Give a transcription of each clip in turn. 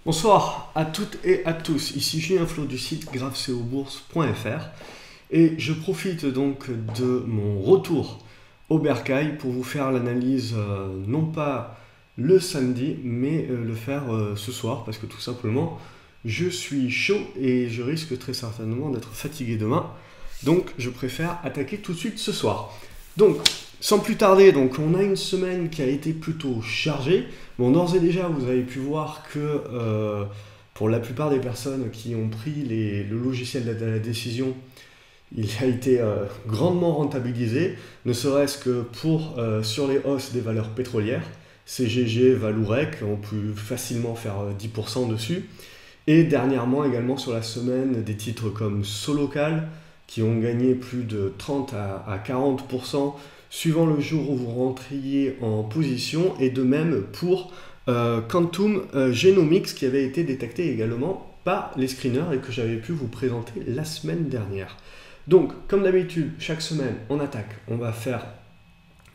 Bonsoir à toutes et à tous, ici Julien Flo du site gravecobourse.fr et je profite donc de mon retour au bercail pour vous faire l'analyse non pas le samedi mais le faire ce soir parce que tout simplement je suis chaud et je risque très certainement d'être fatigué demain, donc je préfère attaquer tout de suite ce soir. Donc sans plus tarder, donc on a une semaine qui a été plutôt chargée. Bon, d'ores et déjà, vous avez pu voir que pour la plupart des personnes qui ont pris le logiciel de la décision, il a été grandement rentabilisé, ne serait-ce que pour sur les hausses des valeurs pétrolières. CGG, Valourec ont pu facilement faire 10% dessus. Et dernièrement également sur la semaine, des titres comme Solocal qui ont gagné plus de 30 à 40% suivant le jour où vous rentriez en position, et de même pour Quantum Genomics qui avait été détecté également par les screeners et que j'avais pu vous présenter la semaine dernière. Donc, comme d'habitude, chaque semaine, on attaque. On va faire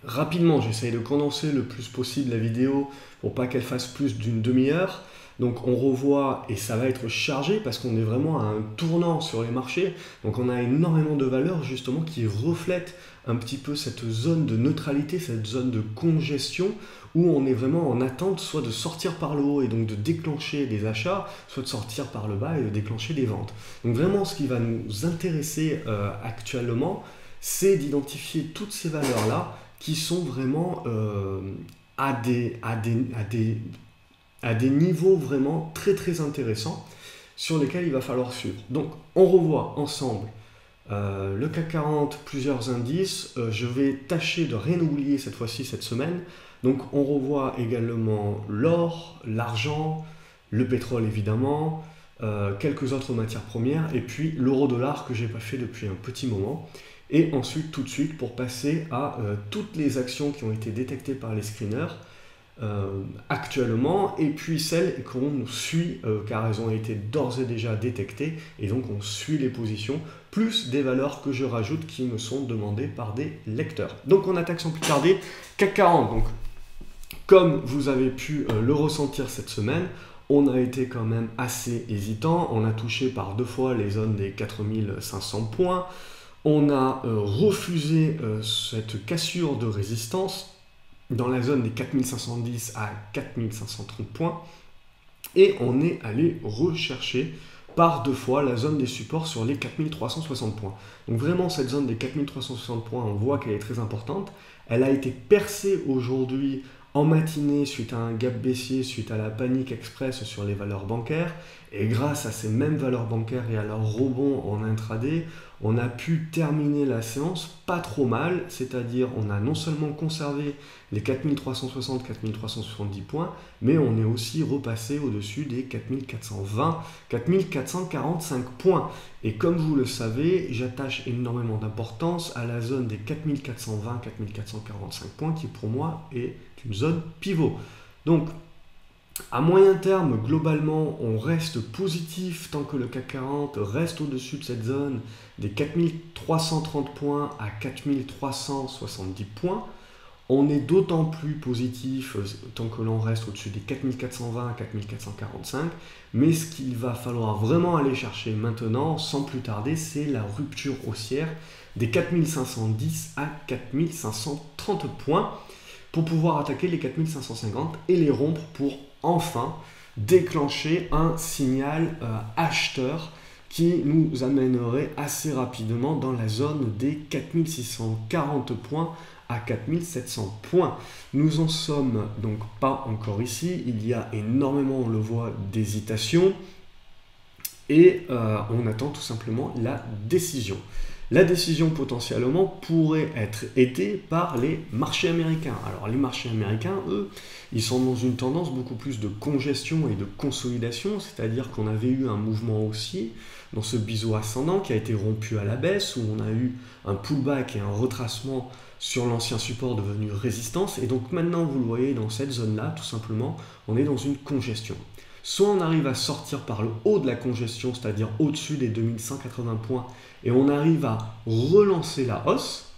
rapidement, j'essaye de condenser le plus possible la vidéo pour pas qu'elle fasse plus d'une demi-heure. Donc on revoit, et ça va être chargé parce qu'on est vraiment à un tournant sur les marchés. Donc on a énormément de valeurs justement qui reflètent un petit peu cette zone de neutralité, cette zone de congestion où on est vraiment en attente soit de sortir par le haut et donc de déclencher des achats, soit de sortir par le bas et de déclencher des ventes. Donc vraiment ce qui va nous intéresser actuellement, c'est d'identifier toutes ces valeurs-là qui sont vraiment à des niveaux vraiment très très intéressants sur lesquels il va falloir suivre. Donc on revoit ensemble le CAC 40, plusieurs indices. Je vais tâcher de rien oublier cette fois-ci cette semaine. Donc on revoit également l'or, l'argent, le pétrole évidemment, quelques autres matières premières, et puis l'euro-dollar que j'ai pas fait depuis un petit moment. Et ensuite, tout de suite, pour passer à toutes les actions qui ont été détectées par les screeners actuellement, et puis celles qu'on suit car elles ont été d'ores et déjà détectées, et donc on suit les positions, plus des valeurs que je rajoute qui me sont demandées par des lecteurs. Donc on attaque sans plus tarder. CAC 40, donc comme vous avez pu le ressentir cette semaine, on a été quand même assez hésitant. On a touché par deux fois les zones des 4500 points. On a refusé cette cassure de résistance dans la zone des 4510 à 4530 points. Et on est allé rechercher par deux fois la zone des supports sur les 4360 points. Donc vraiment cette zone des 4360 points, on voit qu'elle est très importante. Elle a été percée aujourd'hui en matinée suite à un gap baissier, suite à la panique express sur les valeurs bancaires. Et grâce à ces mêmes valeurs bancaires et à leur rebond en intraday, on a pu terminer la séance pas trop mal, c'est-à-dire on a non seulement conservé les 4360-4370 points, mais on est aussi repassé au-dessus des 4420-4445 points. Et comme vous le savez, j'attache énormément d'importance à la zone des 4420-4445 points qui pour moi est une zone pivot. Donc à moyen terme, globalement, on reste positif tant que le CAC 40 reste au-dessus de cette zone des 4330 points à 4370 points. On est d'autant plus positif tant que l'on reste au-dessus des 4420 à 4445. Mais ce qu'il va falloir vraiment aller chercher maintenant, sans plus tarder, c'est la rupture haussière des 4510 à 4530 points pour pouvoir attaquer les 4550 et les rompre pour enfin déclencher un signal acheteur qui nous amènerait assez rapidement dans la zone des 4640 points à 4700 points. Nous en sommes donc pas encore ici, il y a énormément, on le voit, d'hésitation et on attend tout simplement la décision. La décision potentiellement pourrait être aidée par les marchés américains. Alors les marchés américains, eux, ils sont dans une tendance beaucoup plus de congestion et de consolidation, c'est-à-dire qu'on avait eu un mouvement haussier dans ce biseau ascendant qui a été rompu à la baisse, où on a eu un pullback et un retracement sur l'ancien support devenu résistance, et donc maintenant vous le voyez dans cette zone-là, tout simplement, on est dans une congestion. Soit on arrive à sortir par le haut de la congestion, c'est-à-dire au-dessus des 2180 points, et on arrive à relancer la hausse,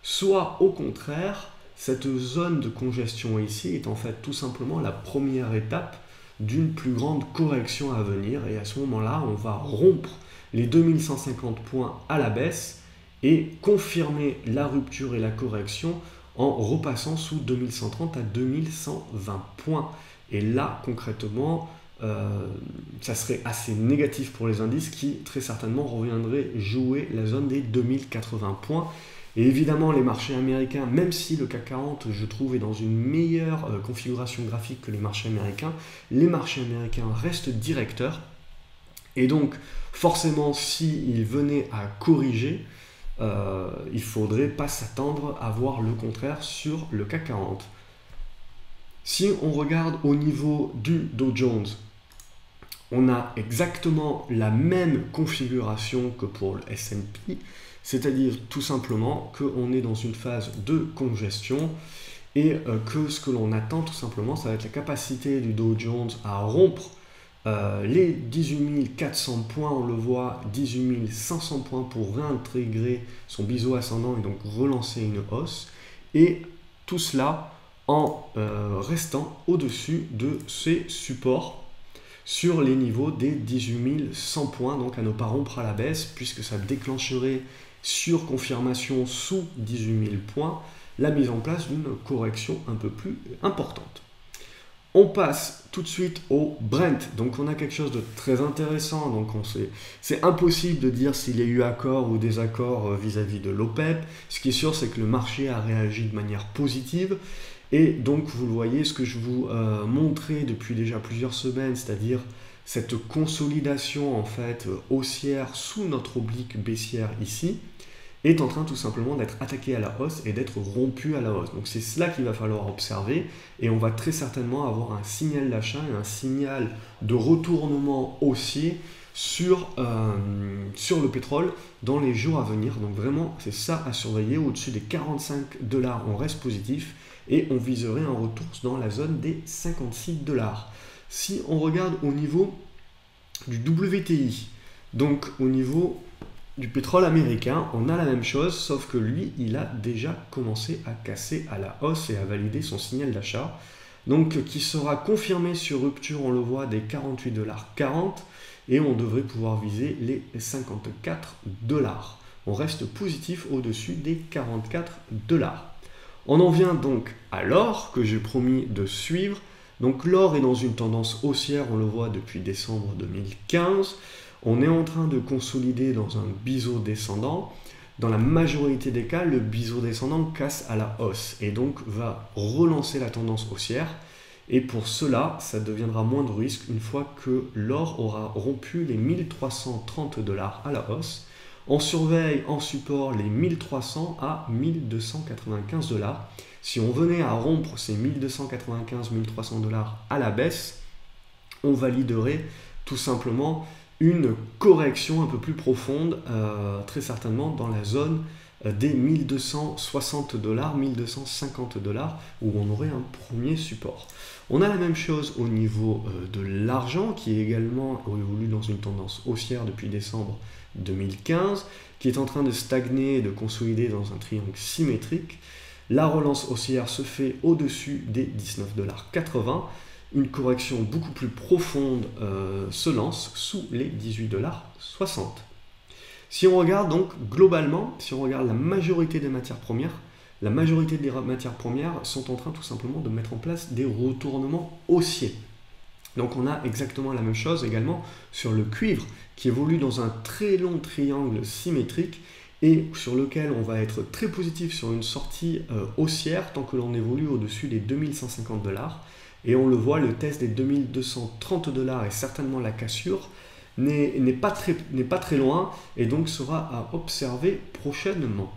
soit au contraire, cette zone de congestion ici est en fait tout simplement la première étape d'une plus grande correction à venir. Et à ce moment-là, on va rompre les 2150 points à la baisse et confirmer la rupture et la correction en repassant sous 2130 à 2120 points. Et là, concrètement, ça serait assez négatif pour les indices qui très certainement reviendraient jouer la zone des 2080 points. Et évidemment, les marchés américains, même si le CAC 40, je trouve, est dans une meilleure configuration graphique que les marchés américains restent directeurs. Et donc, forcément, s'ils venaient à corriger, il ne faudrait pas s'attendre à voir le contraire sur le CAC 40. Si on regarde au niveau du Dow Jones, on a exactement la même configuration que pour le S&P, c'est-à-dire tout simplement qu'on est dans une phase de congestion et que ce que l'on attend tout simplement, ça va être la capacité du Dow Jones à rompre les 18 400 points, on le voit, 18 500 points pour réintégrer son biseau ascendant et donc relancer une hausse. Et tout cela en restant au-dessus de ces supports sur les niveaux des 18 100 points, donc à ne pas rompre à la baisse, puisque ça déclencherait sur confirmation sous 18 000 points la mise en place d'une correction un peu plus importante. On passe tout de suite au Brent. Donc on a quelque chose de très intéressant. Donc c'est impossible de dire s'il y a eu accord ou désaccord vis-à-vis de l'OPEP. Ce qui est sûr, c'est que le marché a réagi de manière positive. Et donc vous le voyez, ce que je vous montrais depuis déjà plusieurs semaines, c'est-à-dire cette consolidation en fait haussière sous notre oblique baissière ici, est en train tout simplement d'être attaqué à la hausse et d'être rompu à la hausse. Donc c'est cela qu'il va falloir observer et on va très certainement avoir un signal d'achat et un signal de retournement haussier sur le pétrole dans les jours à venir. Donc vraiment c'est ça à surveiller. Au-dessus des 45 $, on reste positif et on viserait un retour dans la zone des 56 $. Si on regarde au niveau du WTI, donc au niveau du pétrole américain, on a la même chose, sauf que lui, il a déjà commencé à casser à la hausse et à valider son signal d'achat. Donc, qui sera confirmé sur rupture, on le voit, des 48,40 $, et on devrait pouvoir viser les 54 $. On reste positif au-dessus des 44 $. On en vient donc à l'or, que j'ai promis de suivre. Donc, l'or est dans une tendance haussière, on le voit depuis décembre 2015. On est en train de consolider dans un biseau descendant. Dans la majorité des cas, le biseau descendant casse à la hausse et donc va relancer la tendance haussière. Et pour cela, ça deviendra moins de risque une fois que l'or aura rompu les 1330 $ à la hausse. On surveille en support les 1300 à 1295 $. Si on venait à rompre ces 1295-1300 $ à la baisse, on validerait tout simplement une correction un peu plus profonde, très certainement dans la zone des 1260 $, 1250 $, où on aurait un premier support. On a la même chose au niveau de l'argent, qui est également évolue dans une tendance haussière depuis décembre 2015, qui est en train de stagner et de consolider dans un triangle symétrique. La relance haussière se fait au-dessus des 19,80 $. Une correction beaucoup plus profonde se lance sous les 18,60 $. Si on regarde donc globalement, si on regarde la majorité des matières premières, la majorité des matières premières sont en train tout simplement de mettre en place des retournements haussiers. Donc on a exactement la même chose également sur le cuivre qui évolue dans un très long triangle symétrique et sur lequel on va être très positif sur une sortie haussière tant que l'on évolue au-dessus des 2150 $. Et on le voit, le test des 2230 $ et certainement la cassure n'est pas très loin et donc sera à observer prochainement.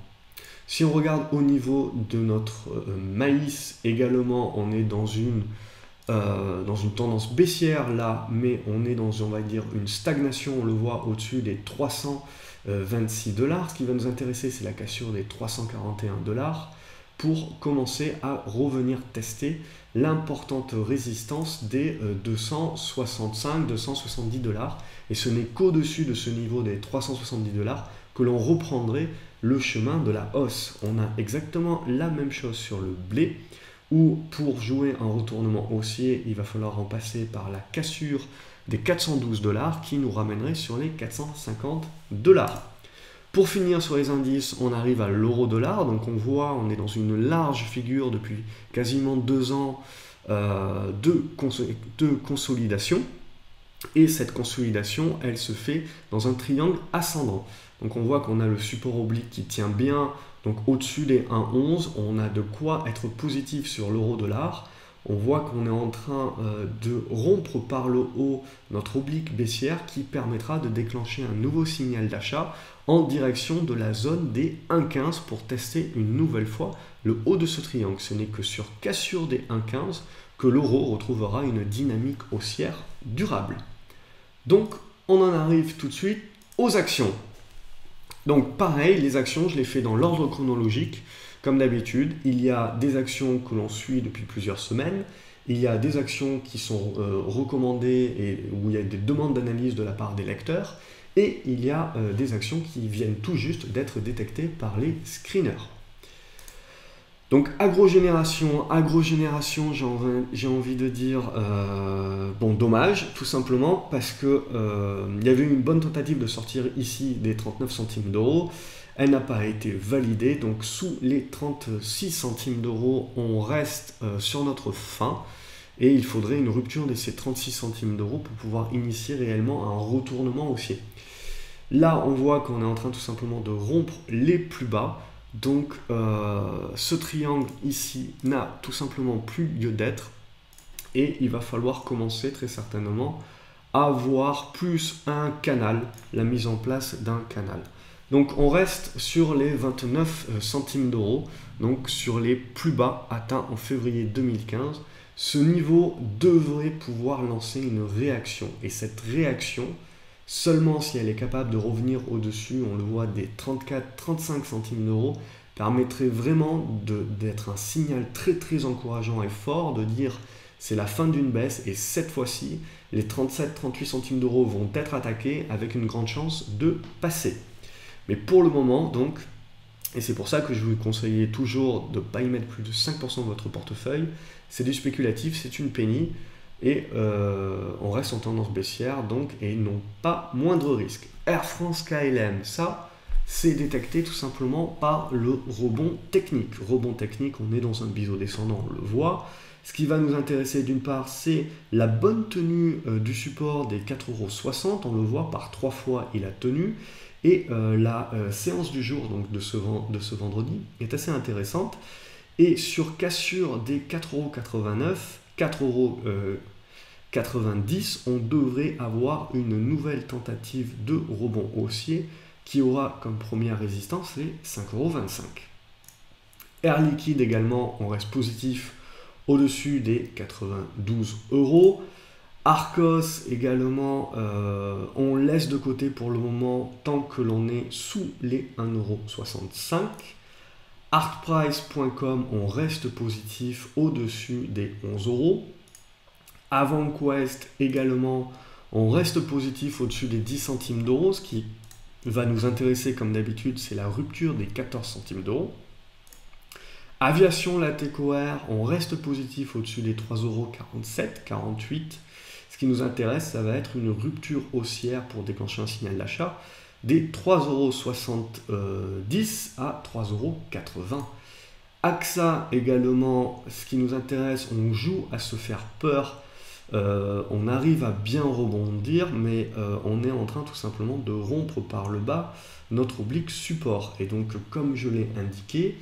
Si on regarde au niveau de notre maïs également, on est dans une tendance baissière là, mais on est dans, on va dire, une stagnation, on le voit au-dessus des 326 $. Ce qui va nous intéresser, c'est la cassure des 341 $ pour commencer à revenir tester l'importante résistance des 265-270 $. Et ce n'est qu'au-dessus de ce niveau des 370 $ que l'on reprendrait le chemin de la hausse. On a exactement la même chose sur le blé. où pour jouer un retournement haussier, il va falloir en passer par la cassure des 412 $ qui nous ramènerait sur les 450 $. Pour finir sur les indices, on arrive à l'euro-dollar, donc on voit, on est dans une large figure depuis quasiment 2 ans de consolidation, et cette consolidation, elle se fait dans un triangle ascendant. Donc on voit qu'on a le support oblique qui tient bien, donc au-dessus des 1,11, on a de quoi être positif sur l'euro-dollar. On voit qu'on est en train de rompre par le haut notre oblique baissière qui permettra de déclencher un nouveau signal d'achat en direction de la zone des 1,15 pour tester une nouvelle fois le haut de ce triangle. Ce n'est que sur cassure des 1,15 que l'euro retrouvera une dynamique haussière durable. Donc on en arrive tout de suite aux actions. Donc pareil, les actions, je les fais dans l'ordre chronologique. Comme d'habitude, il y a des actions que l'on suit depuis plusieurs semaines, il y a des actions qui sont recommandées et où il y a des demandes d'analyse de la part des lecteurs, et il y a des actions qui viennent tout juste d'être détectées par les screeners. Donc agrogénération, j'ai envie de dire, bon, dommage, tout simplement, parce que il y avait une bonne tentative de sortir ici des 39 centimes d'euros. Elle n'a pas été validée, donc sous les 36 centimes d'euros, on reste sur notre fin, et il faudrait une rupture de ces 36 centimes d'euros pour pouvoir initier réellement un retournement haussier. Là, on voit qu'on est en train tout simplement de rompre les plus bas, donc ce triangle ici n'a tout simplement plus lieu d'être, et il va falloir commencer très certainement à avoir plus un canal, la mise en place d'un canal. Donc on reste sur les 29 centimes d'euros, donc sur les plus bas atteints en février 2015. Ce niveau devrait pouvoir lancer une réaction, et cette réaction, seulement si elle est capable de revenir au-dessus, on le voit, des 34-35 centimes d'euros, permettrait vraiment d'être un signal très très encourageant et fort, de dire c'est la fin d'une baisse, et cette fois-ci, les 37-38 centimes d'euros vont être attaqués avec une grande chance de passer. Mais pour le moment, donc, et c'est pour ça que je vous conseille toujours de ne pas y mettre plus de 5% de votre portefeuille, c'est du spéculatif, c'est une penny, et on reste en tendance baissière, donc, et non pas moindre risque. Air France KLM, ça, c'est détecté tout simplement par le rebond technique. Rebond technique, on est dans un biseau descendant, on le voit. Ce qui va nous intéresser d'une part, c'est la bonne tenue du support des 4,60 €, on le voit, par 3 fois il a tenu. Et la séance du jour, donc de ce vendredi, est assez intéressante. Et sur cassure des 4,89 €, 4,90 €, on devrait avoir une nouvelle tentative de rebond haussier qui aura comme première résistance les 5,25 €. Air Liquide également, on reste positif au-dessus des 92 €. Arcos également, on laisse de côté pour le moment tant que l'on est sous les 1,65 €. Artprice.com, on reste positif au-dessus des 11 €. AvantQuest également, on reste positif au-dessus des 10 centimes d'euros. Ce qui va nous intéresser comme d'habitude, c'est la rupture des 14 centimes d'euros. Aviation Lateco Air, on reste positif au-dessus des 3,47 €, 48. Ce qui nous intéresse, ça va être une rupture haussière pour déclencher un signal d'achat des 3,70 € à 3,80 €. AXA également, ce qui nous intéresse, on joue à se faire peur, on arrive à bien rebondir, mais on est en train tout simplement de rompre par le bas notre oblique support. Et donc, comme je l'ai indiqué,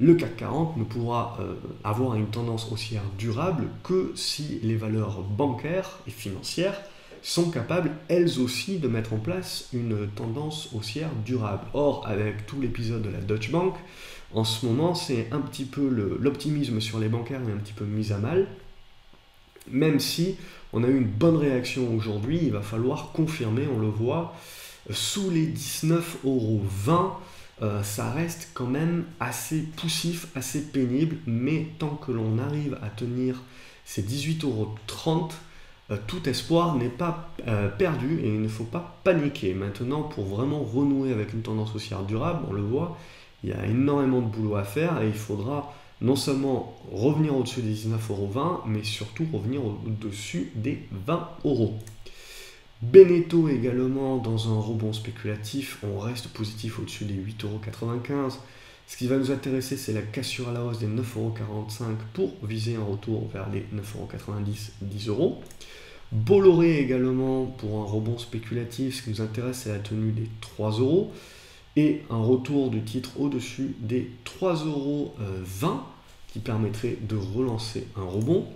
le CAC 40 ne pourra avoir une tendance haussière durable que si les valeurs bancaires et financières sont capables, elles aussi, de mettre en place une tendance haussière durable. Or, avec tout l'épisode de la Deutsche Bank, en ce moment, c'est un petit peu l'optimisme sur les bancaires est un petit peu mis à mal. Même si on a eu une bonne réaction aujourd'hui, il va falloir confirmer, on le voit, sous les 19,20 €. Ça reste quand même assez poussif, assez pénible, mais tant que l'on arrive à tenir ces 18,30 €, tout espoir n'est pas perdu et il ne faut pas paniquer. Maintenant, pour vraiment renouer avec une tendance haussière durable, on le voit, il y a énormément de boulot à faire et il faudra non seulement revenir au-dessus des 19,20 €, mais surtout revenir au-dessus des 20 €. Beneteau également dans un rebond spéculatif, on reste positif au-dessus des 8,95 €. Ce qui va nous intéresser, c'est la cassure à la hausse des 9,45 € pour viser un retour vers les 9,90 €, 10 €. Bolloré également pour un rebond spéculatif, ce qui nous intéresse, c'est la tenue des 3 € et un retour du titre au-dessus des 3,20 € qui permettrait de relancer un rebond.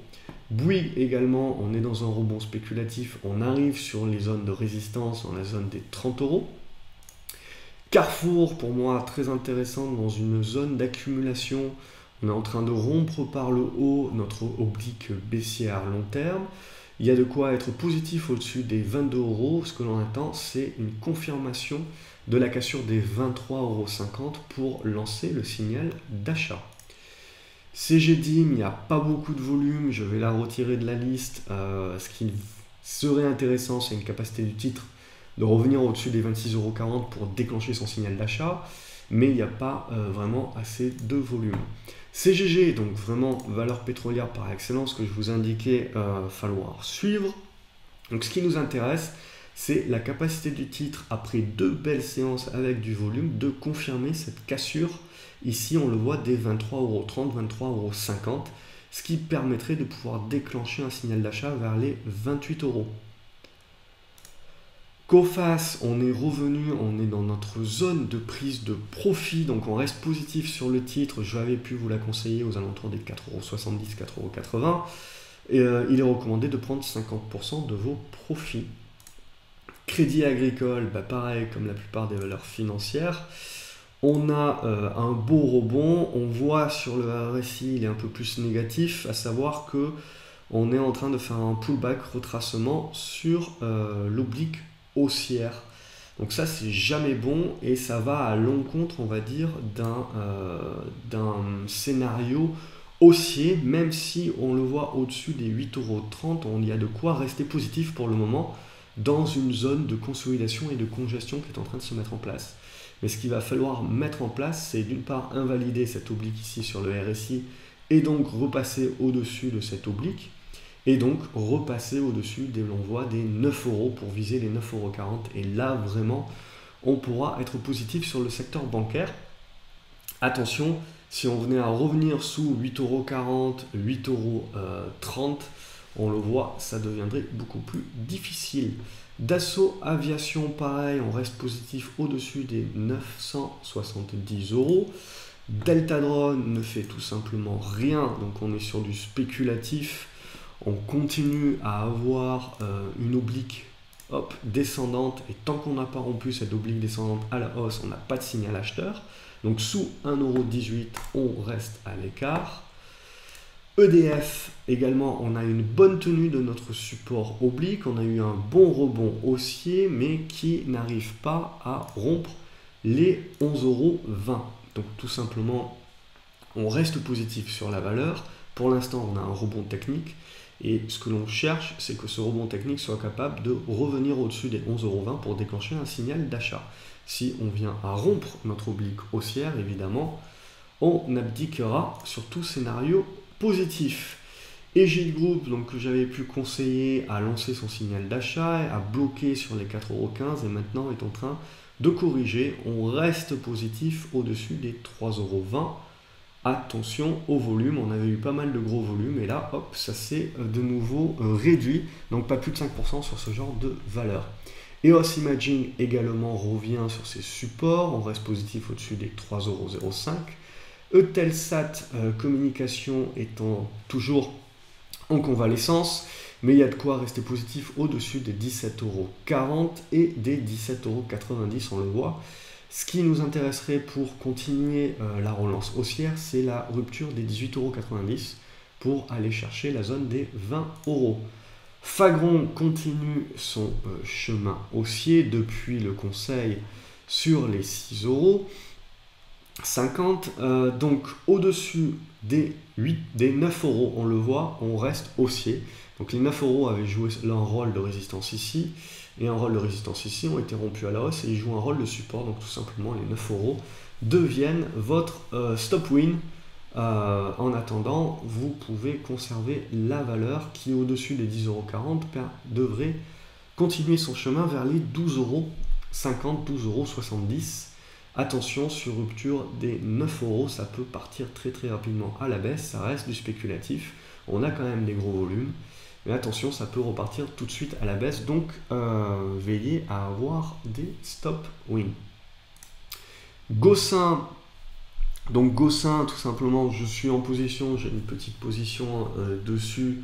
Bouygues également, on est dans un rebond spéculatif, on arrive sur les zones de résistance, dans la zone des 30 €. Carrefour, pour moi, très intéressant dans une zone d'accumulation. On est en train de rompre par le haut notre oblique baissière long terme. Il y a de quoi être positif au-dessus des 22 €. Ce que l'on attend, c'est une confirmation de la cassure des 23,50 € pour lancer le signal d'achat. CGDIM, il n'y a pas beaucoup de volume, je vais la retirer de la liste. Ce qui serait intéressant, c'est une capacité du titre de revenir au-dessus des 26,40 € pour déclencher son signal d'achat, mais il n'y a pas vraiment assez de volume. CGG, donc vraiment valeur pétrolière par excellence que je vous indiquais, falloir suivre. Donc ce qui nous intéresse, c'est la capacité du titre, après 2 belles séances avec du volume, de confirmer cette cassure. Ici, on le voit des 23,30 €, 23,50 €, ce qui permettrait de pouvoir déclencher un signal d'achat vers les 28 €. Coface, on est revenu, on est dans notre zone de prise de profit, donc on reste positif sur le titre. J'avais pu vous la conseiller aux alentours des 4,70 €, 4,80 €. Il est recommandé de prendre 50% de vos profits. Crédit Agricole, pareil comme la plupart des valeurs financières. On a un beau rebond, on voit sur le RSI, il est un peu plus négatif, à savoir que on est en train de faire un pullback retracement sur l'oblique haussière. Donc ça, c'est jamais bon et ça va à l'encontre, on va dire, d'un scénario haussier, même si on le voit au-dessus des 8,30 €, on y a de quoi rester positif pour le moment dans une zone de consolidation et de congestion qui est en train de se mettre en place. Mais ce qu'il va falloir mettre en place, c'est d'une part invalider cet oblique ici sur le RSI et donc repasser au-dessus de cet oblique et donc repasser au-dessus des, on voit, des 9 € pour viser les 9,40 € et là vraiment on pourra être positif sur le secteur bancaire. Attention, si on venait à revenir sous 8,40 €, 8,30 €, on le voit, ça deviendrait beaucoup plus difficile. Dassault Aviation, pareil, on reste positif au-dessus des 970 €. Deltadrone ne fait tout simplement rien, donc on est sur du spéculatif. On continue à avoir une oblique descendante, et tant qu'on n'a pas rompu cette oblique descendante à la hausse, on n'a pas de signal acheteur. Donc sous 1,18 €, on reste à l'écart. EDF, également, on a une bonne tenue de notre support oblique, on a eu un bon rebond haussier, mais qui n'arrive pas à rompre les 11,20 €. Donc tout simplement, on reste positif sur la valeur. Pour l'instant, on a un rebond technique, et ce que l'on cherche, c'est que ce rebond technique soit capable de revenir au-dessus des 11,20 € pour déclencher un signal d'achat. Si on vient à rompre notre oblique haussière, évidemment, on abdiquera sur tout scénario positif. Egid Group, donc, que j'avais pu conseiller, a lancé son signal d'achat, a bloqué sur les 4,15 € et maintenant est en train de corriger. On reste positif au-dessus des 3,20 €. Attention au volume, on avait eu pas mal de gros volumes et là, hop, ça s'est de nouveau réduit, donc pas plus de 5% sur ce genre de valeur. EOS Imaging également revient sur ses supports, on reste positif au-dessus des 3,05 €. Eutelsat Communication étant toujours en convalescence, mais il y a de quoi rester positif au-dessus des 17,40 € et des 17,90 €, on le voit. Ce qui nous intéresserait pour continuer la relance haussière, c'est la rupture des 18,90 € pour aller chercher la zone des 20 €. Fagron continue son chemin haussier depuis le conseil sur les 6,50 €. Donc au-dessus des 9 €, on le voit, on reste haussier. Donc les 9 € avaient joué un rôle de résistance ici, et un rôle de résistance ici, ont été rompus à la hausse, et ils jouent un rôle de support. Donc tout simplement, les 9 € deviennent votre stop win En attendant, vous pouvez conserver la valeur qui, au-dessus des 10,40 €, devrait continuer son chemin vers les 12,50 €, 12,70 €. Attention, sur rupture des 9 €, ça peut partir très très rapidement à la baisse, ça reste du spéculatif, on a quand même des gros volumes, mais attention, ça peut repartir tout de suite à la baisse, donc veillez à avoir des stop win. Gossin, donc Gossin, tout simplement, je suis en position, j'ai une petite position dessus,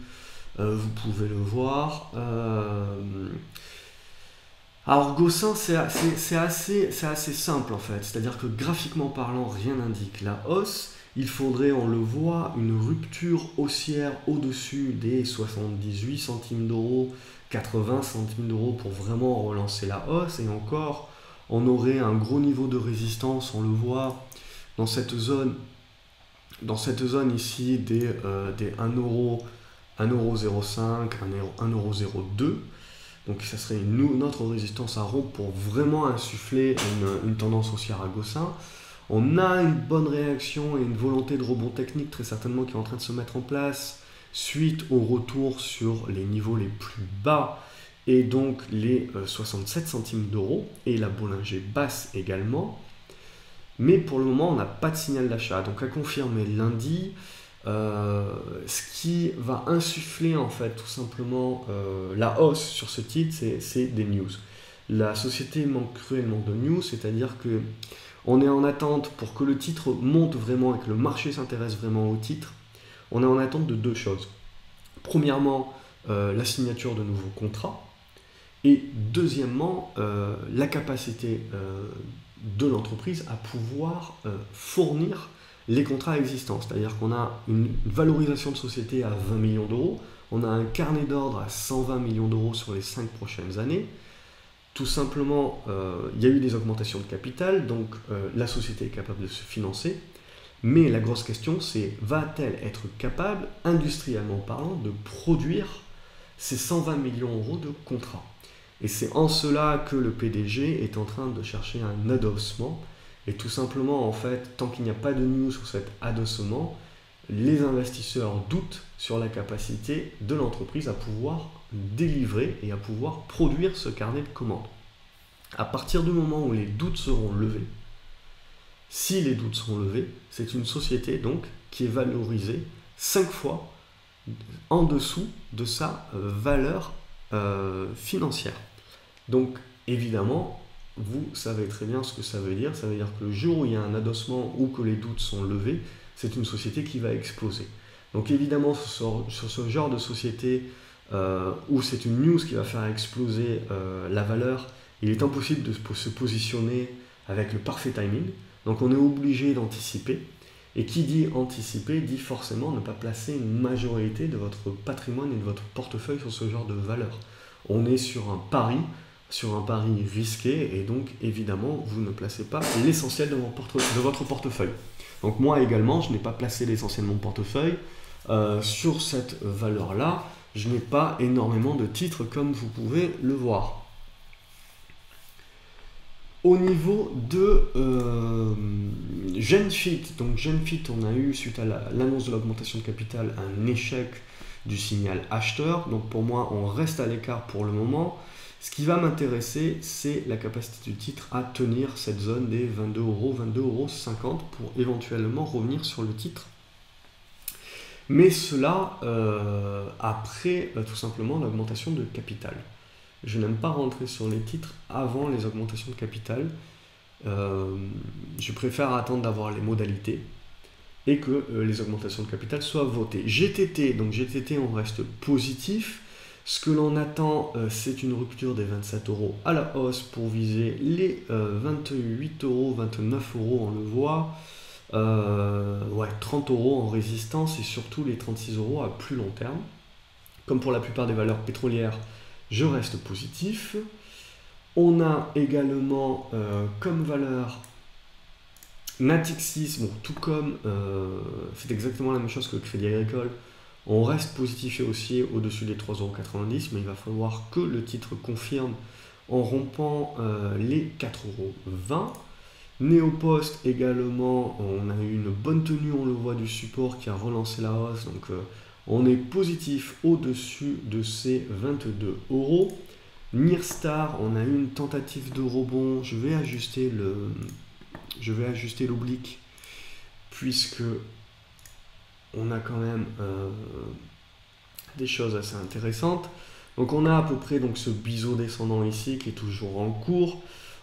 vous pouvez le voir. Alors Gossin, c'est assez simple en fait, c'est-à-dire que graphiquement parlant, rien n'indique la hausse. Il faudrait, on le voit, une rupture haussière au-dessus des 78 centimes d'euros, 80 centimes d'euros pour vraiment relancer la hausse. Et encore, on aurait un gros niveau de résistance, on le voit dans cette zone ici des 1 €, 1,05 €, 1,02 €. Donc ça serait notre résistance à rompre pour vraiment insuffler une tendance haussière à Gossin. On a une bonne réaction et une volonté de rebond technique très certainement qui est en train de se mettre en place suite au retour sur les niveaux les plus bas et donc les 67 centimes d'euros et la Bollinger basse également. Mais pour le moment, on n'a pas de signal d'achat. Donc à confirmer lundi, ce qui va insuffler en fait tout simplement la hausse sur ce titre, c'est des news. La société manque cruellement de news, c'est-à-dire que on est en attente pour que le titre monte vraiment et que le marché s'intéresse vraiment au titre. On est en attente de deux choses. Premièrement, la signature de nouveaux contrats. Et deuxièmement, la capacité de l'entreprise à pouvoir fournir les contrats existants. C'est-à-dire qu'on a une valorisation de société à 20 millions d'euros, on a un carnet d'ordre à 120 millions d'euros sur les 5 prochaines années. Tout simplement, il y a eu des augmentations de capital, donc la société est capable de se financer. Mais la grosse question, c'est va-t-elle être capable, industriellement parlant, de produire ces 120 millions d'euros de contrats? Et c'est en cela que le PDG est en train de chercher un adossement. Et tout simplement, en fait, tant qu'il n'y a pas de news sur cet adossement, les investisseurs doutent sur la capacité de l'entreprise à pouvoir délivrer et à pouvoir produire ce carnet de commandes. À partir du moment où les doutes seront levés, si les doutes seront levés, c'est une société donc qui est valorisée 5 fois en dessous de sa valeur financière. Donc évidemment, vous savez très bien ce que ça veut dire. Ça veut dire que le jour où il y a un adossement ou que les doutes sont levés, c'est une société qui va exploser. Donc évidemment, sur ce genre de société où c'est une news qui va faire exploser la valeur, il est impossible de se positionner avec le parfait timing. Donc on est obligé d'anticiper. Et qui dit anticiper dit forcément ne pas placer une majorité de votre patrimoine et de votre portefeuille sur ce genre de valeur. On est sur un pari risqué, et donc évidemment vous ne placez pas l'essentiel de votre portefeuille. Donc moi également, je n'ai pas placé l'essentiel de mon portefeuille sur cette valeur-là. Je n'ai pas énormément de titres comme vous pouvez le voir. Au niveau de Genfit, donc Genfit, on a eu, suite à l'annonce de l'augmentation de capital, un échec du signal acheteur. Donc pour moi, on reste à l'écart pour le moment. Ce qui va m'intéresser, c'est la capacité du titre à tenir cette zone des 22 €, 22,50 € pour éventuellement revenir sur le titre. Mais cela après tout simplement l'augmentation de capital. Je n'aime pas rentrer sur les titres avant les augmentations de capital. Je préfère attendre d'avoir les modalités et que les augmentations de capital soient votées. GTT, donc GTT, on reste positif. Ce que l'on attend, c'est une rupture des 27 € à la hausse pour viser les 28 €, 29 €, on le voit. 30 € en résistance et surtout les 36 € à plus long terme. Comme pour la plupart des valeurs pétrolières, je reste positif. On a également comme valeur Natixis, bon, tout comme c'est exactement la même chose que le Crédit Agricole. On reste positif et haussier au-dessus des 3,90 €, mais il va falloir que le titre confirme en rompant les 4,20 €. Neopost également, on a eu une bonne tenue, on le voit, du support qui a relancé la hausse. Donc on est positif au-dessus de ces 22 euros. Nyrstar, on a eu une tentative de rebond. Je vais ajuster l'oblique puisque on a quand même des choses assez intéressantes. Donc on a à peu près donc ce biseau descendant ici qui est toujours en cours.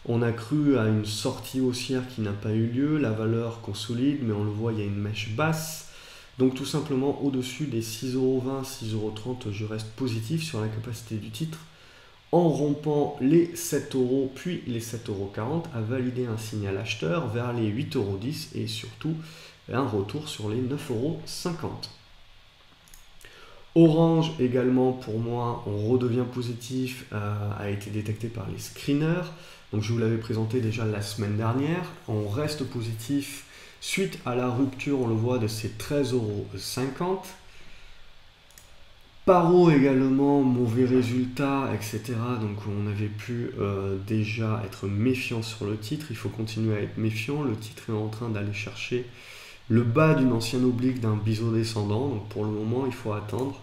On a cru à une sortie haussière qui n'a pas eu lieu. La valeur consolide, mais on le voit, il y a une mèche basse. Donc tout simplement au-dessus des 6,20 €, 6,30 €, je reste positif sur la capacité du titre, en rompant les 7 € puis les 7,40 € à valider un signal acheteur vers les 8,10 € et surtout un retour sur les 9,50 €. Orange également, pour moi, on redevient positif, a été détecté par les screeners. Donc je vous l'avais présenté déjà la semaine dernière. On reste positif suite à la rupture, on le voit, de ces 13,50 €. Paro également, mauvais résultat, etc. Donc on avait pu déjà être méfiant sur le titre. Il faut continuer à être méfiant. Le titre est en train d'aller chercher le bas d'une ancienne oblique d'un biseau descendant. Donc pour le moment, il faut attendre.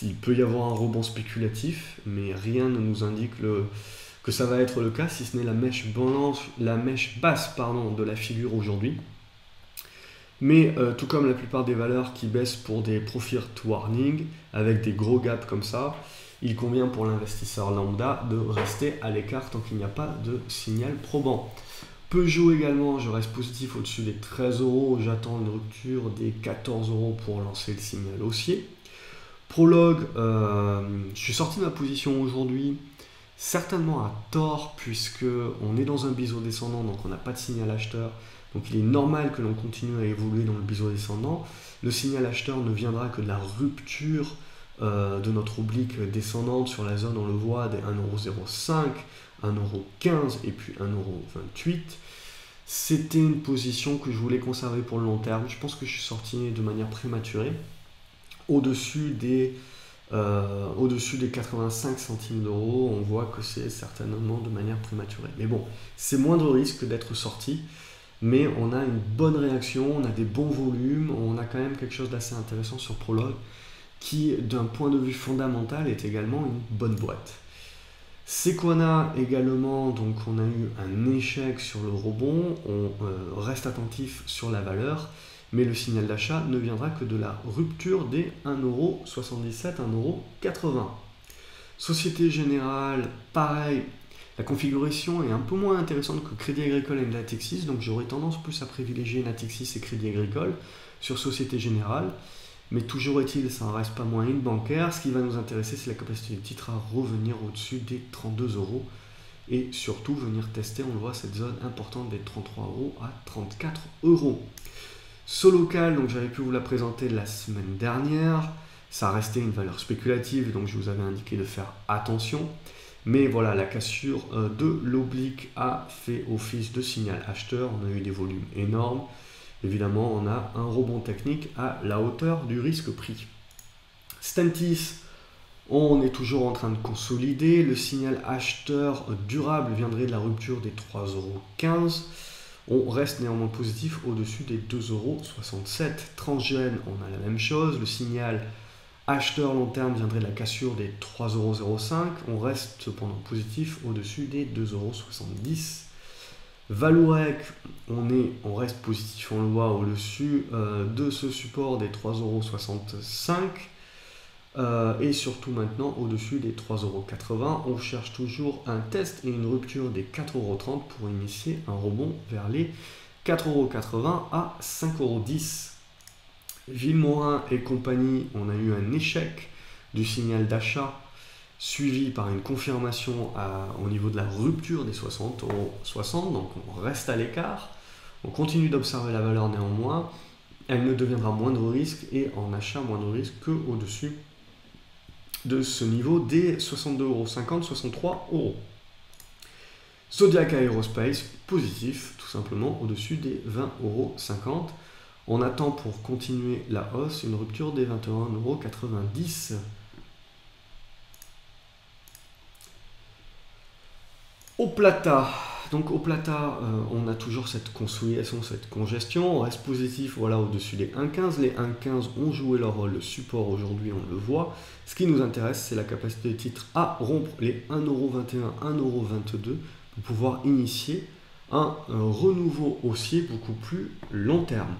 Il peut y avoir un rebond spéculatif, mais rien ne nous indique que ça va être le cas, si ce n'est la mèche basse de la figure aujourd'hui. Mais tout comme la plupart des valeurs qui baissent pour des profit warning, avec des gros gaps comme ça, il convient pour l'investisseur lambda de rester à l'écart tant qu'il n'y a pas de signal probant. Peugeot également, je reste positif au-dessus des 13 €, j'attends une rupture des 14 € pour lancer le signal haussier. Prologue, je suis sorti de ma position aujourd'hui, certainement à tort, puisque on est dans un biseau descendant, donc on n'a pas de signal acheteur. Donc il est normal que l'on continue à évoluer dans le biseau descendant. Le signal acheteur ne viendra que de la rupture de notre oblique descendante sur la zone, on le voit, des 1,05 €, 1,15 € et puis 1,28 €. C'était une position que je voulais conserver pour le long terme. Je pense que je suis sorti de manière prématurée. Au-dessus des 85 centimes d'euros, on voit que c'est certainement de manière prématurée. Mais bon, c'est moins de risque d'être sorti, mais on a une bonne réaction, on a des bons volumes, on a quand même quelque chose d'assez intéressant sur Prologue, qui d'un point de vue fondamental est également une bonne boîte. Sequana également, donc on a eu un échec sur le rebond, on reste attentif sur la valeur, mais le signal d'achat ne viendra que de la rupture des 1,77 €, 1,80 €. Société Générale, pareil, la configuration est un peu moins intéressante que Crédit Agricole et Natixis, donc j'aurais tendance plus à privilégier Natixis et Crédit Agricole sur Société Générale. Mais toujours est-il, ça ne reste pas moins une bancaire. Ce qui va nous intéresser, c'est la capacité du titre à revenir au-dessus des 32 € et surtout venir tester, on le voit, cette zone importante des 33 € à 34 €. Solocal, donc j'avais pu vous la présenter la semaine dernière. Ça restait une valeur spéculative, donc je vous avais indiqué de faire attention. Mais voilà, la cassure de l'oblique a fait office de signal acheteur. On a eu des volumes énormes. Évidemment, on a un rebond technique à la hauteur du risque pris. Stentis, on est toujours en train de consolider. Le signal acheteur durable viendrait de la rupture des 3,15 €. On reste néanmoins positif au-dessus des 2,67 €. Transgène, on a la même chose. Le signal acheteur long terme viendrait de la cassure des 3,05 €. On reste cependant positif au-dessus des 2,70 €. Vallourec, on reste positif, on le voit au-dessus de ce support des 3,65 € et surtout maintenant au-dessus des 3,80 €. On cherche toujours un test et une rupture des 4,30 € pour initier un rebond vers les 4,80 € à 5,10 €. Villemorin et compagnie, on a eu un échec du signal d'achat suivi par une confirmation au niveau de la rupture des 60,60 €, donc on reste à l'écart, on continue d'observer la valeur néanmoins, elle ne deviendra moindre risque et en achat moindre risque qu'au-dessus de ce niveau des 62,50 €, 63 €. Zodiac Aerospace, positif, tout simplement au-dessus des 20,50 €. On attend pour continuer la hausse une rupture des 21,90 €. Au Plata, donc au Plata, on a toujours cette consolidation, cette congestion, on reste positif voilà, au-dessus des 1,15. Les 1,15 ont joué leur rôle de support aujourd'hui, on le voit. Ce qui nous intéresse, c'est la capacité de titre à rompre les 1,21€, 1,22€ pour pouvoir initier un renouveau haussier beaucoup plus long terme.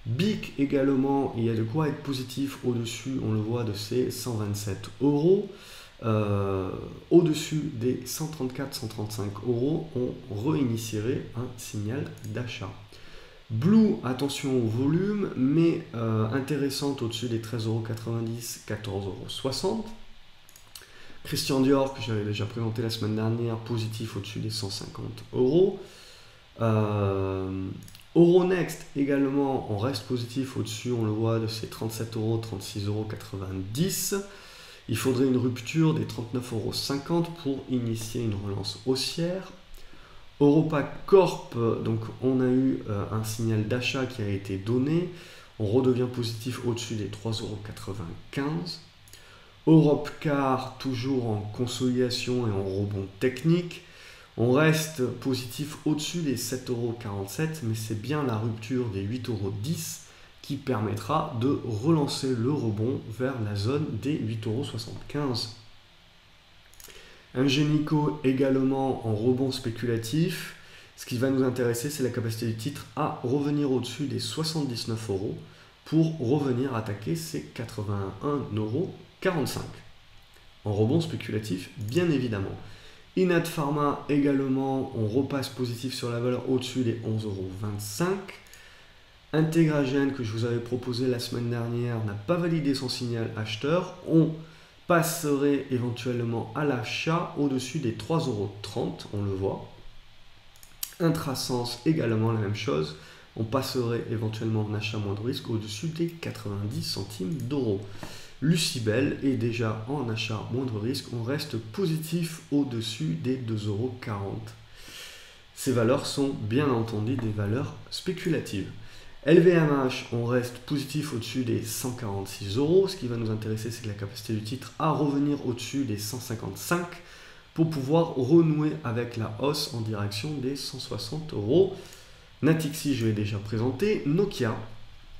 BIC également, il y a de quoi être positif au-dessus, on le voit, de ces 127€. Au-dessus des 134-135€, on réinitierait un signal d'achat. Blue, attention au volume, mais intéressante au-dessus des 13,90€, 14,60€. Christian Dior, que j'avais déjà présenté la semaine dernière, positif au-dessus des 150€. Euronext également, on reste positif au-dessus, on le voit, de ces 37€, 36,90€. Il faudrait une rupture des 39,50€ pour initier une relance haussière. Europa Corp, donc on a eu un signal d'achat qui a été donné. On redevient positif au-dessus des 3,95€. Europe Car, toujours en consolidation et en rebond technique. On reste positif au-dessus des 7,47€, mais c'est bien la rupture des 8,10€ qui permettra de relancer le rebond vers la zone des 8,75€. Ingenico également en rebond spéculatif. Ce qui va nous intéresser, c'est la capacité du titre à revenir au-dessus des 79€ pour revenir attaquer ces 81,45€. En rebond spéculatif, bien évidemment. Inat Pharma également, on repasse positif sur la valeur au-dessus des 11,25€. Integragen, que je vous avais proposé la semaine dernière, n'a pas validé son signal acheteur. On passerait éventuellement à l'achat au-dessus des 3,30€, on le voit. Intrasense également la même chose. On passerait éventuellement en achat moins de risque au-dessus des 90 centimes d'euros. Lucibel est déjà en achat moindre risque, on reste positif au-dessus des 2,40€. Ces valeurs sont bien entendu des valeurs spéculatives. LVMH, on reste positif au-dessus des 146€. Ce qui va nous intéresser, c'est la capacité du titre à revenir au-dessus des 155€ pour pouvoir renouer avec la hausse en direction des 160€. Natixi, je l'ai déjà présenté. Nokia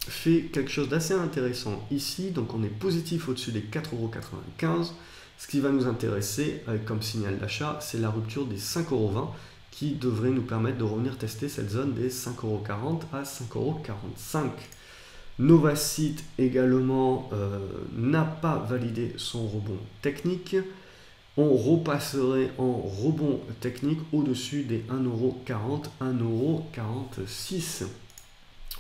fait quelque chose d'assez intéressant ici, donc on est positif au-dessus des 4,95€. Ce qui va nous intéresser comme signal d'achat, c'est la rupture des 5,20€ qui devrait nous permettre de revenir tester cette zone des 5,40€ à 5,45€. Novacite également n'a pas validé son rebond technique. On repasserait en rebond technique au-dessus des 1,40€, 1,46€.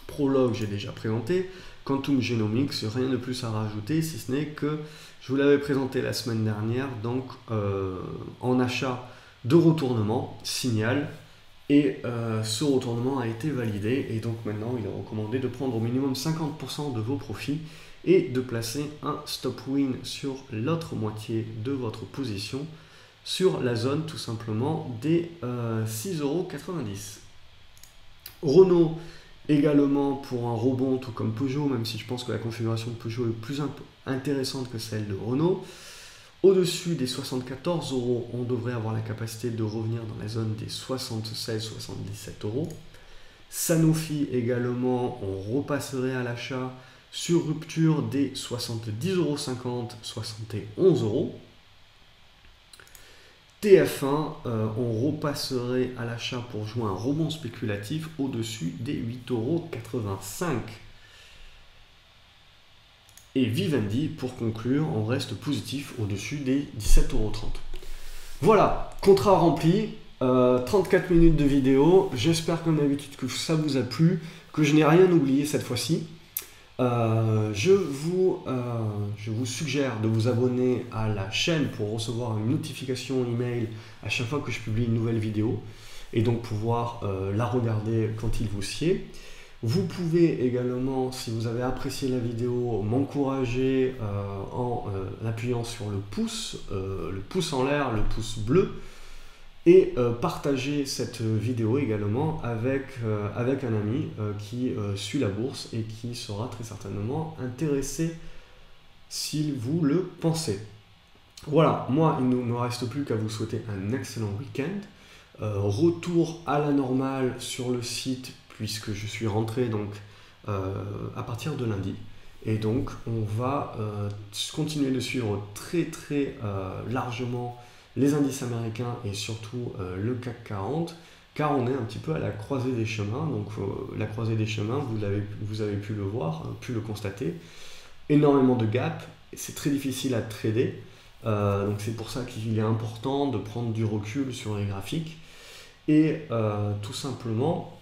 Prologue, j'ai déjà présenté. Quantum Genomics, rien de plus à rajouter, si ce n'est que je vous l'avais présenté la semaine dernière, donc en achat de retournement, signal, et ce retournement a été validé, et donc maintenant il est recommandé de prendre au minimum 50% de vos profits et de placer un stop win sur l'autre moitié de votre position sur la zone tout simplement des 6,90€. Renault également pour un rebond tout comme Peugeot, même si je pense que la configuration de Peugeot est plus intéressante que celle de Renault. Au-dessus des 74€, on devrait avoir la capacité de revenir dans la zone des 76-77€. Sanofi également, on repasserait à l'achat sur rupture des 70,50€, 71€. TF1, on repasserait à l'achat pour jouer un rebond spéculatif au-dessus des 8,85€. Et Vivendi, pour conclure, on reste positif au-dessus des 17,30€. Voilà, contrat rempli, 34 minutes de vidéo. J'espère comme d'habitude que ça vous a plu, que je n'ai rien oublié cette fois-ci. Je vous suggère de vous abonner à la chaîne pour recevoir une notification email à chaque fois que je publie une nouvelle vidéo et donc pouvoir la regarder quand il vous sied. Vous pouvez également, si vous avez apprécié la vidéo, m'encourager en appuyant sur le pouce en l'air, le pouce bleu, et partager cette vidéo également avec un ami qui suit la bourse et qui sera très certainement intéressé si vous le pensez. Voilà, moi il ne me reste plus qu'à vous souhaiter un excellent week-end. retour à la normale sur le site puisque je suis rentré donc à partir de lundi. Et donc on va continuer de suivre très largement les indices américains et surtout le CAC 40, car on est un petit peu à la croisée des chemins. Donc la croisée des chemins, vous avez pu le voir, pu le constater, énormément de gaps, c'est très difficile à trader, donc c'est pour ça qu'il est important de prendre du recul sur les graphiques, et tout simplement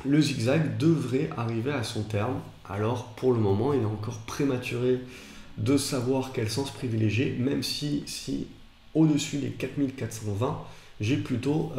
le zigzag devrait arriver à son terme. Alors pour le moment il est encore prématuré de savoir quel sens privilégier, même si au-dessus des 4420 j'ai plutôt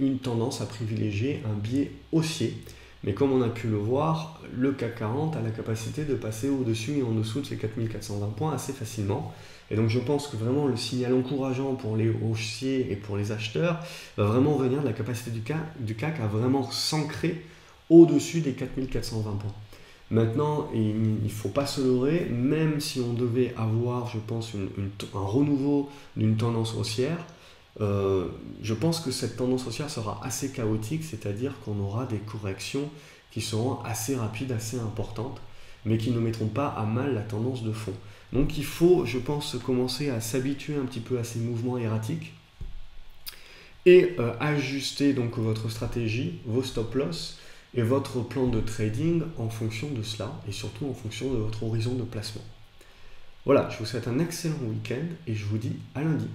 une tendance à privilégier un biais haussier. Mais comme on a pu le voir, le CAC 40 a la capacité de passer au-dessus et en dessous de ces 4420 points assez facilement. Et donc je pense que vraiment le signal encourageant pour les haussiers et pour les acheteurs va vraiment venir de la capacité du CAC à vraiment s'ancrer au-dessus des 4420 points. Maintenant, il ne faut pas se leurrer, même si on devait avoir, je pense, un renouveau d'une tendance haussière, je pense que cette tendance haussière sera assez chaotique, c'est-à-dire qu'on aura des corrections qui seront assez rapides, assez importantes, mais qui ne mettront pas à mal la tendance de fond. Donc il faut, je pense, commencer à s'habituer un petit peu à ces mouvements erratiques et ajuster donc votre stratégie, vos stop-loss et votre plan de trading en fonction de cela et surtout en fonction de votre horizon de placement. Voilà, je vous souhaite un excellent week-end et je vous dis à lundi.